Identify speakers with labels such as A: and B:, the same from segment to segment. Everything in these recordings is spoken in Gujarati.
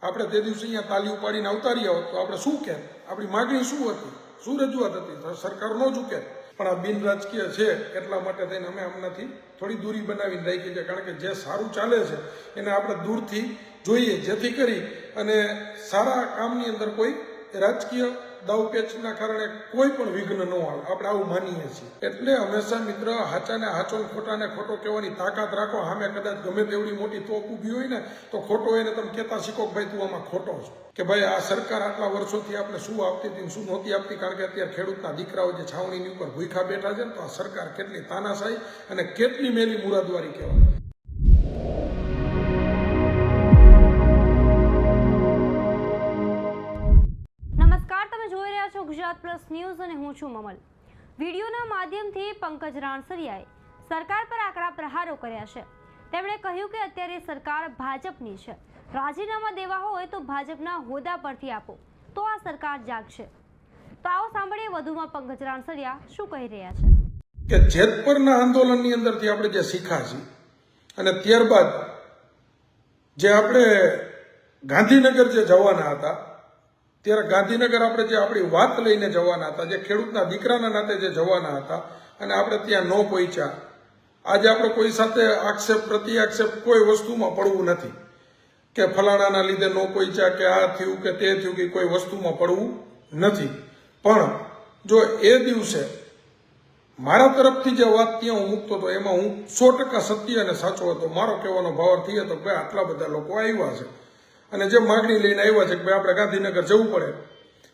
A: આપણે તે દિવસે અહીંયા તાલી ઉપાડીને આવતા રહ્યા હોત તો આપણે શું કહેત? આપણી માગણી શું હતી? શું રજૂઆત હતી? તો સરકાર ન ઝૂકે. પણ આ બિન રાજકીય છે એટલા માટે થઈને અમે આમનાથી થોડી દૂરી બનાવીને રાખી છે, કારણ કે જે સારું ચાલે છે એને આપણે દૂરથી જોઈએ, જેથી કરી અને સારા કામની અંદર કોઈ રાજકીય દાવપેચના કારણે કોઈ પણ વિઘ્ન ન આવે. આપણે આવું માનીએ છીએ. એટલે હંમેશા મિત્ર હાચાને હાચો ને ખોટાને ખોટો કહેવાની તાકાત રાખો. સામે કદાચ ગમે તેવડી મોટી તોપ ઊભી હોય ને તો ખોટો એને તમે કહેતા શીખો કે ભાઈ તું આમાં ખોટો છો, કે ભાઈ આ સરકાર આટલા વર્ષોથી આપણે શું આપતી હતી શું નહોતી આપતી. કારણ કે અત્યારે ખેડૂતના દીકરાઓ જે છાવણીની ઉપર ભૂખા બેઠા છે ને, તો આ સરકાર કેટલી તાનાશાહી અને કેટલી મેલી મુરાદવારી કહેવાય.
B: ગુજરાત પ્લસ ન્યૂઝ અને હું છું મમલ. વિડીયોના માધ્યમથી પંકજ રાણસરિયાએ સરકાર પર આકરા પ્રહારો કર્યા છે. તેમણે કહ્યું કે અત્યારે સરકાર ભાજપની છે, રાજીનામા દેવા હોય તો ભાજપના હોદ્દા પરથી આપો તો આ સરકાર જાગશે. તો આવો સાંભળીએ વધુમાં પંકજ રાણસરિયા શું કહી રહ્યા છે.
A: કે જેતપરના આંદોલનની અંદરથી આપણે જે શીખ્યા છીએ અને ત્યારબાદ જે આપણે ગાંધીનગર જે જવાના હતા, ત્યારે ગાંધીનગર આપણે જે આપણી વાત લઈને જવાના હતા, જે ખેડૂતના દીકરાના નાતે જે જવાના હતા અને આપણે ત્યાં ન પહોંચ્યા. આજે આપણે કોઈ સાથે આક્ષેપ પ્રતિ આક્ષેપ કોઈ વસ્તુમાં પડવું નથી કે ફલાણાના લીધે ન પહોંચ્યા કે આ થયું કે તે થયું, કે કોઈ વસ્તુમાં પડવું નથી. પણ જો એ દિવસે મારા તરફથી જે વાત ત્યાં હું મૂકતો હતો એમાં હું 100% સત્ય અને સાચો હતો. મારો કહેવાનો ભાવાર્થ એ હતો કે ભાઈ આટલા બધા લોકો આવ્યા છે અને જે માગણી લઈને આવ્યા છે કે ભાઈ આપણે ગાંધીનગર જવું પડે,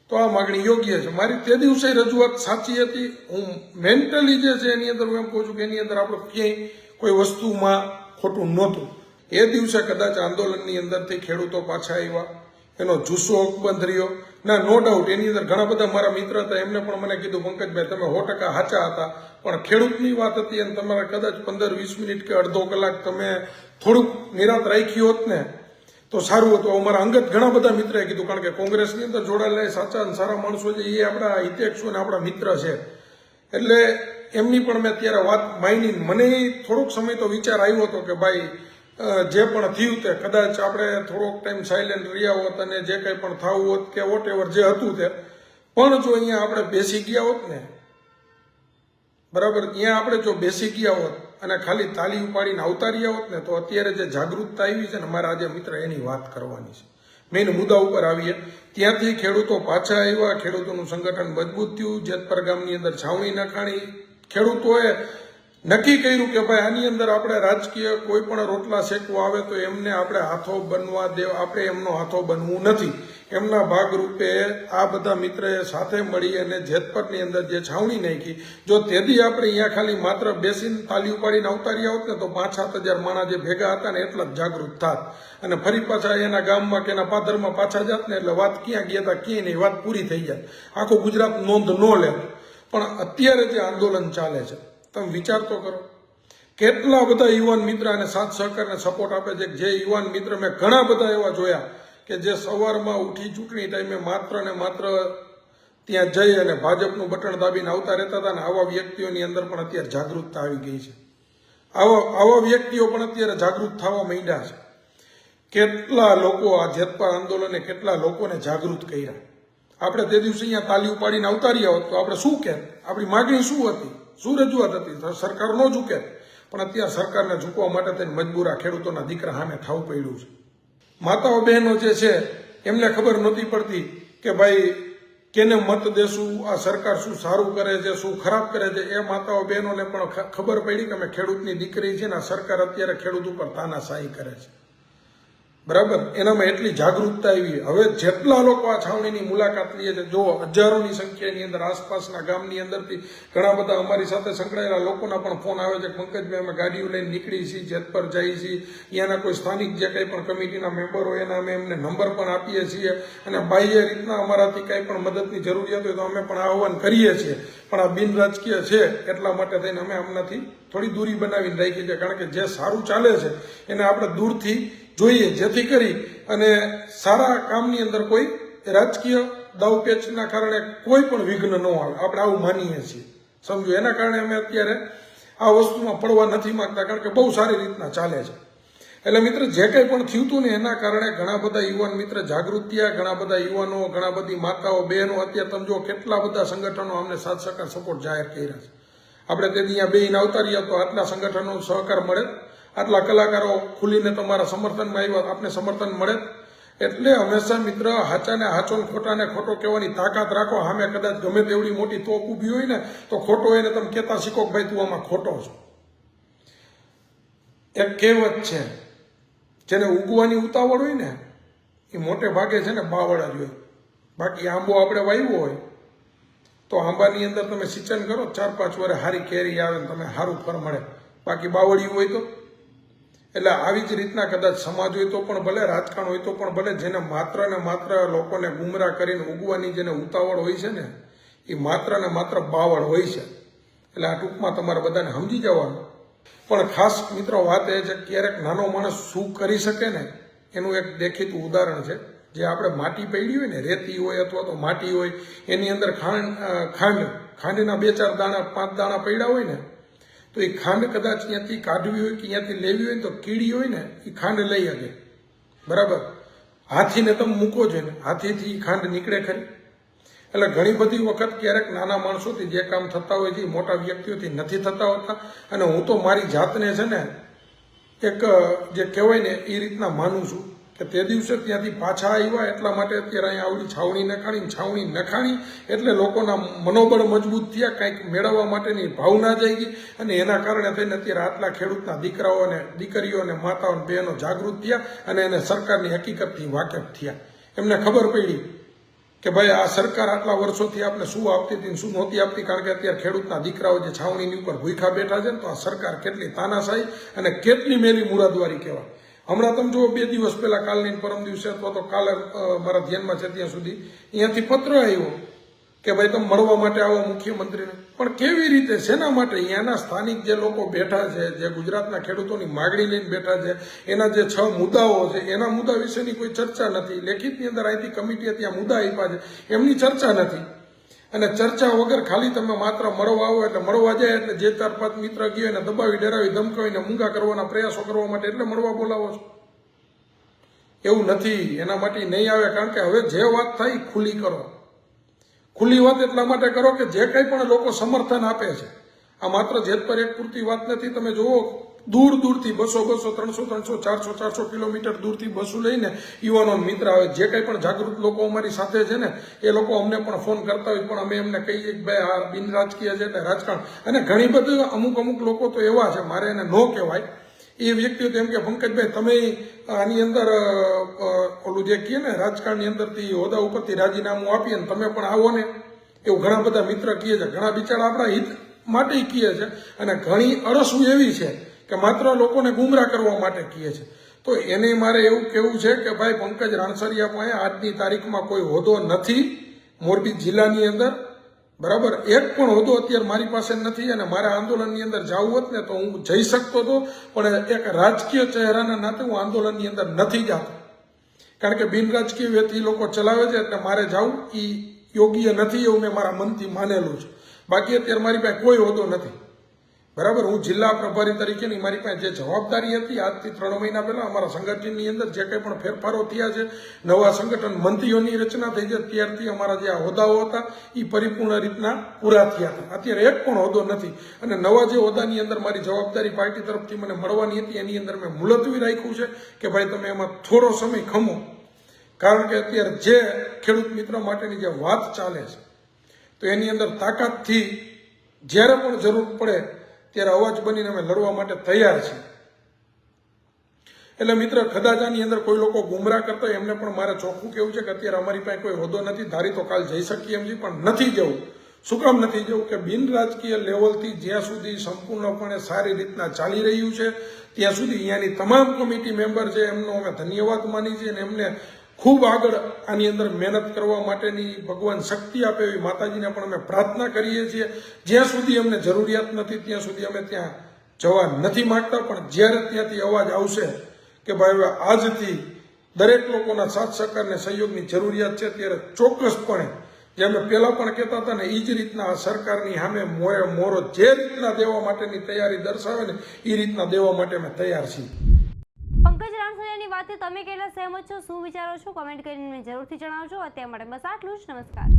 A: તો આ માગણી યોગ્ય છે. મારી તે દિવસે રજૂઆત સાચી હતી. હું મેન્ટલી જે છે એની અંદર હું એમ કહું છું કે એની અંદર આપણે ક્યાંય કોઈ વસ્તુમાં ખોટું નહોતું. એ દિવસે કદાચ આંદોલનની અંદરથી ખેડૂતો પાછા આવ્યા, એનો જુસ્સો અકબંધ રહ્યો. ના, નો ડાઉટ એની અંદર ઘણા બધા મારા મિત્ર હતા, એમને પણ મને કીધું પંકજભાઈ તમે 100% સાચા હતા, પણ ખેડૂતની વાત હતી અને તમારે કદાચ 15-20 મિનિટ કે અડધો કલાક તમે થોડુંક નિરાત રાખી હોત ને તો સારું હતું. અમારા અંગત ઘણા બધા મિત્રએ કીધું, કારણ કે કોંગ્રેસની અંદર જોડાયેલા સાચા અને સારા માણસો છે એ આપણા હિતેક્ષુ અને આપણા મિત્ર છે. એટલે એમની પણ મેં ત્યારે વાત માની. મને થોડોક સમય તો વિચાર આવ્યો હતો કે ભાઈ જે પણ થયું તે કદાચ આપણે થોડોક ટાઈમ સાયલેન્ટ રહ્યા હોત અને જે કંઈ પણ થવું હોત કે વોટ એવર જે હતું તે, પણ જો અહીંયા આપણે બેસી ગયા હોત ને, બરાબર, ત્યાં આપણે જો બેસી ગયા હોત અને ખાલી તાલી ઉપાડીને આવતા રહ્યા હોત ને, તો અત્યારે જે જાગૃતતા આવી છે ને મારા આજે મિત્ર એની વાત કરવાની છે. મેઇન મુદ્દા ઉપર આવીએ. ત્યાંથી ખેડૂતો પાછા આવ્યા, ખેડૂતોનું સંગઠન મજબૂત થયું. જેતપર ગામની અંદર છાવણી નખાણી. ખેડૂતોએ નક્કી કર્યું કે ભાઈ આની અંદર આપણે રાજકીય કોઈ પણ રોટલા શેકવા આવે તો એમને આપણે હાથો બનવા દેવા, આપણે એમનો હાથો બનવું નથી. એમના ભાગરૂપે આ બધા મિત્રએ સાથે મળી અને જેતપરની અંદર જે છાવણી નાખી, જો તેથી આપણે અહીંયા ખાલી માત્ર બેસીને તાલી ઉપાડીને આવતા રહ્યા હોત ને તો 5-7 હજાર માણસ જે ભેગા હતા ને એટલા જ જાગૃત થાત અને ફરી પાછા એના ગામમાં કે એના પાદરમાં પાછા જાત ને એટલે વાત ક્યાં ગયા હતા ક્યાંય નહીં, વાત પૂરી થઈ જાય. આખું ગુજરાત નોંધ ન લે. પણ અત્યારે જે આંદોલન ચાલે છે તમે વિચાર તો કરો, કેટલા બધા યુવાન મિત્ર અને સાથ સહકારને સપોર્ટ આપે છે. જે યુવાન મિત્ર મેં ઘણા બધા એવા જોયા કે જે સવારમાં ઉઠી ચૂંટણી ટાઈમે માત્ર ને માત્ર ત્યાં જઈ અને ભાજપનું બટન દાબીને આવતા રહેતા હતા. ને આવા વ્યક્તિઓની અંદર પણ અત્યારે જાગૃતતા આવી ગઈ છે. આવા વ્યક્તિઓ પણ અત્યારે જાગૃત થવા માંડ્યા છે. કેટલા લોકો આ જેતપર આંદોલને કેટલા લોકોને જાગૃત કર્યા. આપણે તે દિવસે અહીંયા તાલી ઉપાડીને આવતા રહ્યા હોત તો આપણે શું કહેત? આપણી માગણી શું હતી? શું રજૂઆત હતી? તો સરકાર ન ઝૂકે. પણ અત્યારે સરકારને ઝૂકવા માટે થઈને મજબૂર આ ખેડૂતોના દીકરા સામે થવું પડ્યું છે. માતાઓ બહેનો જે છે એમને ખબર નહોતી પડતી કે ભાઈ કેને મત દેશું, આ સરકાર શું સારું કરે છે શું ખરાબ કરે છે. એ માતાઓ બહેનોને પણ ખબર પડી કે અમે ખેડૂતની દીકરી છે ને આ સરકાર અત્યારે ખેડૂત ઉપર તાનાશાહી કરે છે. બરાબર, એનામાં એટલી જાગૃતતા આવી. હવે જેટલા લોકો આ છાવણીની મુલાકાત લઈએ છે, જો હજારોની સંખ્યાની અંદર આસપાસના ગામની અંદરથી ઘણા બધા અમારી સાથે સંકળાયેલા લોકોના પણ ફોન આવે છે. પંકજભાઈ અમે ગાડીઓ લઈને નીકળી છીએ, જેતપર જઈએ છીએ, અહીંયાના કોઈ સ્થાનિક જે કંઈ પણ કમિટીના મેમ્બર હોય એના અમે એમને નંબર પણ આપીએ છીએ અને બાહ્ય રીતના અમારાથી કંઈ પણ મદદની જરૂરિયાત હોય તો અમે પણ આહવાન કરીએ છીએ. પણ આ બિન રાજકીય છે એટલા માટે થઈને અમે આમનાથી થોડી દૂરી બનાવીને રાખી છે. કારણ કે જે સારું ચાલે છે એને આપણે દૂરથી જોઈએ, જેથી કરી અને સારા કામની અંદર કોઈ રાજકીય દાવપેચના કારણે કોઈ પણ વિઘ્ન ન આવે. આપણે આવું માનીએ છીએ, સમજો. એના કારણે અમે અત્યારે આ વસ્તુમાં પડવા નથી માંગતા, કારણ કે બહુ સારી રીતના ચાલે છે. એટલે મિત્ર જે કંઈ પણ થયું હતું ને એના કારણે ઘણા બધા યુવાન મિત્ર જાગૃત થયા, ઘણા બધા યુવાનો, ઘણા બધી માતાઓ, બહેનો, અત્યારે તમે જો કેટલા બધા સંગઠનો અમને સાથ સહકાર સપોર્ટ જાહેર કર્યા છે. આપણે તે અહીંયા બેહીને આવતા રહ્યા તો આટલા સંગઠનો સહકાર મળે, આટલા કલાકારો ખુલીને તમારા સમર્થનમાં આવ્યા, આપને સમર્થન મળે. એટલે હંમેશા મિત્ર હાચાને હાચો ને ખોટાને ખોટો કહેવાની તાકાત રાખો. સામે કદાચ ગમે તેવડી મોટી તોપ ઊભી હોય ને તો ખોટો હોય ને તમે કહેતા શીખો કે ભાઈ તું આમાં ખોટો છો. એક કહેવત છે, જેને ઉગવાની ઉતાવળ હોય ને એ મોટે ભાગે છે ને બાવળા જ હોય. બાકી આંબો આપણે વાવ્યો હોય તો આંબાની અંદર તમે સિંચન કરો, 4-5 વર્ષ સારી કેરી આવે ને તમે સારું ફળ મળે. બાકી બાવળિયું હોય તો. એટલે આવી જ રીતના કદાચ સમાજ હોય તો પણ ભલે, રાજકારણ હોય તો પણ ભલે, જેને માત્ર ને માત્ર લોકોને ગુમરાહ કરીને ઉગવાની જેને ઉતાવળ હોય છે ને એ માત્ર ને માત્ર બાવળ હોય છે. એટલે આ ટૂંકમાં તમારે બધાને સમજી જવાનું. પણ ખાસ મિત્રો વાત એ છે ક્યારેક નાનો માણસ શું કરી શકે ને એનું એક દેખીતું ઉદાહરણ છે. જે આપણે માટી પડી હોય ને, રેતી હોય અથવા તો માટી હોય, એની અંદર ખાંડના 2-4 દાણા 5 દાણા પડ્યા હોય ને તો એ ખાંડ કદાચ ત્યાંથી કાઢવી હોય કે ત્યાંથી લેવી હોય ને તો કીડી હોય ને એ ખાંડ લઈ શકે. બરાબર, હાથીને તમે મૂકો છો ને હાથીથી ખાંડ નીકળે ખરી. એટલે ઘણી બધી વખત ક્યારેક નાના માણસોથી જે કામ થતા હોય છે મોટા વ્યક્તિઓથી નથી થતા હોતા. અને હું તો મારી જાતને છે ને એક જે કહેવાય ને એ રીતના માનું છું કે તે દિવસે ત્યાંથી પાછા આવ્યા એટલા માટે અત્યારે અહીંયા આવડી છાવણી નખાણી એટલે લોકોના મનોબળ મજબૂત થયા, કંઈક મેળવવા માટેની ભાવના જાગી અને એના કારણે થઈને અત્યારે આટલા ખેડૂતના દીકરાઓ અને દીકરીઓ અને માતાઓ અને બહેનો જાગૃત થયા અને એને સરકારની હકીકતથી વાકેફ થયા. એમને ખબર પડી કે ભાઈ આ સરકાર આટલા વર્ષોથી આપણે શું આપતી હતી શું નહોતી આપતી. કારણ કે અત્યારે ખેડૂતના દીકરાઓ જે છાવણીની ઉપર ભૂખા બેઠા છે ને તો આ સરકાર કેટલી તાનાશાહી અને કેટલી મેલી મુરાદવારી કહેવાય. હમણાં તમે જુઓ 2 દિવસ પહેલા, કાલની પરમ દિવસે અથવા તો કાલે મારા ધ્યાનમાં છે ત્યાં સુધી અહીંયાથી પત્ર આવ્યો કે ભાઈ તમે મળવા માટે આવો મુખ્યમંત્રીને. પણ કેવી રીતે, શેના માટે? અહીંયાના સ્થાનિક જે લોકો બેઠા છે, જે ગુજરાતના ખેડૂતોની માગણી લઈને બેઠા છે, એના જે 6 મુદ્દાઓ છે એના મુદ્દા વિશેની કોઈ ચર્ચા નથી. લેખિતની અંદર અહીંથી કમિટીએ ત્યાં મુદ્દા આપ્યા છે, એમની ચર્ચા નથી. અને ચર્ચા વગર ખાલી તમે માત્ર મળવા આવો એટલે મળવા જાય એટલે જે 4-5 મિત્ર ગયો એને દબાવી ડરાવી ધમકાવીને મૂંગા કરવાના પ્રયાસો કરવા માટે એટલે મળવા બોલાવો છો. એવું નથી, એના માટે નહીં આવે. કારણ કે હવે જે વાત થાય ખુલ્લી કરો. ખુલ્લી વાત એટલા માટે કરો કે જે કંઈ પણ લોકો સમર્થન આપે છે, આ માત્ર જેત પર એક પૂરતી વાત નથી. તમે જુઓ દૂર દૂરથી 200, 300, 400 કિલોમીટર દૂરથી બસો લઈને યુવાનો મિત્ર આવે. જે કંઈ પણ જાગૃત લોકો અમારી સાથે છે ને એ લોકો અમને પણ ફોન કરતા હોય પણ અમે એમને કહીએ કે ભાઈ આ બિનરાજકીય છે એટલે રાજકારણ. અને ઘણી બધી અમુક લોકો તો એવા છે, મારે એને ન કહેવાય, એ વ્યક્તિઓ તેમ કે પંકજભાઈ તમે આની અંદર ઓલું જે કહે ને રાજકારણની અંદરથી હોદ્દા ઉપરથી રાજીનામું આપીએ ને તમે પણ આવો ને, એવું ઘણા બધા મિત્ર કહે છે. ઘણા બિચારા આપણા હિત માટે કહે છે અને ઘણી અરસું એવી છે કે માત્ર લોકોને ગુમરાહ કરવા માટે કહે છે. તો એને મારે એવું કહેવું છે કે ભાઈ પંકજ રાણસરિયા પાસે આજની તારીખમાં કોઈ હોદ્દો નથી મોરબી જિલ્લાની અંદર. બરાબર, એક પણ હોદ્દો અત્યારે મારી પાસે નથી. અને મારા આંદોલનની અંદર જવું હોત ને તો હું જઈ શકતો હતો, પણ એક રાજકીય ચહેરાના નાતે હું આંદોલનની અંદર નથી જતો. કારણ કે બિનરાજકીય વ્યક્તિ લોકો ચલાવે છે એટલે મારે જવું એ યોગ્ય નથી એવું મેં મારા મનથી માનેલું છે. બાકી અત્યારે મારી પાસે કોઈ હોદ્દો નથી. બરાબર, હું જિલ્લા પ્રભારી તરીકેની મારી પાસે જે જવાબદારી હતી આજથી 3 મહિના પહેલા અમારા સંગઠનની અંદર જે કંઈ પણ ફેરફારો થયા છે, નવા સંગઠન મંત્રીઓની રચના થઈ છે, ત્યારથી અમારા જે આ હોદ્દાઓ હતા એ પરિપૂર્ણ રીતના પૂરા થયા હતા. અત્યારે એક પણ હોદ્દો નથી. અને નવા જે હોદ્દાની અંદર મારી જવાબદારી પાર્ટી તરફથી મને મળવાની હતી એની અંદર મેં મુલતવી રાખ્યું છે કે ભાઈ તમે એમાં થોડો સમય ખમો. કારણ કે અત્યારે જે ખેડૂત મિત્ર માટેની જે વાત ચાલે છે તો એની અંદર તાકાતથી જ્યારે પણ જરૂર પડે ત્યારે અવાજ બનીને અમે લડવા માટે તૈયાર છીએ. એટલે મિત્ર કદાચ આની અંદર કોઈ લોકો ગુમરાહ કરતા હોય એમને પણ મારે ચોખ્ખું કહેવું છે કે અત્યારે અમારી પાસે કોઈ હોદ્દો નથી. ધારી તો કાલ જઈ શકીએ એમ છે પણ નથી જવું. શું કામ નથી જવું કે બિન રાજકીય લેવલથી જ્યાં સુધી સંપૂર્ણપણે સારી રીતના ચાલી રહ્યું છે ત્યાં સુધી અહીંયાની તમામ કમિટી મેમ્બર છે એમનો અમે ધન્યવાદ માની છીએ અને એમને ખૂબ આગળ આની અંદર મહેનત કરવા માટેની ભગવાન શક્તિ આપે એવી માતાજીને પણ અમે પ્રાર્થના કરીએ છીએ. જ્યાં સુધી અમને જરૂરિયાત નથી ત્યાં સુધી અમે ત્યાં જવા નથી માંગતા. પણ જ્યારે ત્યાંથી અવાજ આવશે કે ભાઈ આજથી દરેક લોકોના સાથ સહકારને સહયોગની જરૂરિયાત છે ત્યારે ચોક્કસપણે જે અમે પહેલાં પણ કહેતા હતા ને એ જ રીતના સરકારની સામે મોરે મોરો જે રીતના દેવા માટેની તૈયારી દર્શાવે ને એ રીતના દેવા માટે અમે તૈયાર છીએ.
B: રાણસરિયાની વાતથી તમે કેટલા સહેમત છો, શું વિચારો છો, કોમેન્ટ કરીને જરૂરથી જણાવજો. અત્યાર માટે બસ આટલું જ. નમસ્કાર.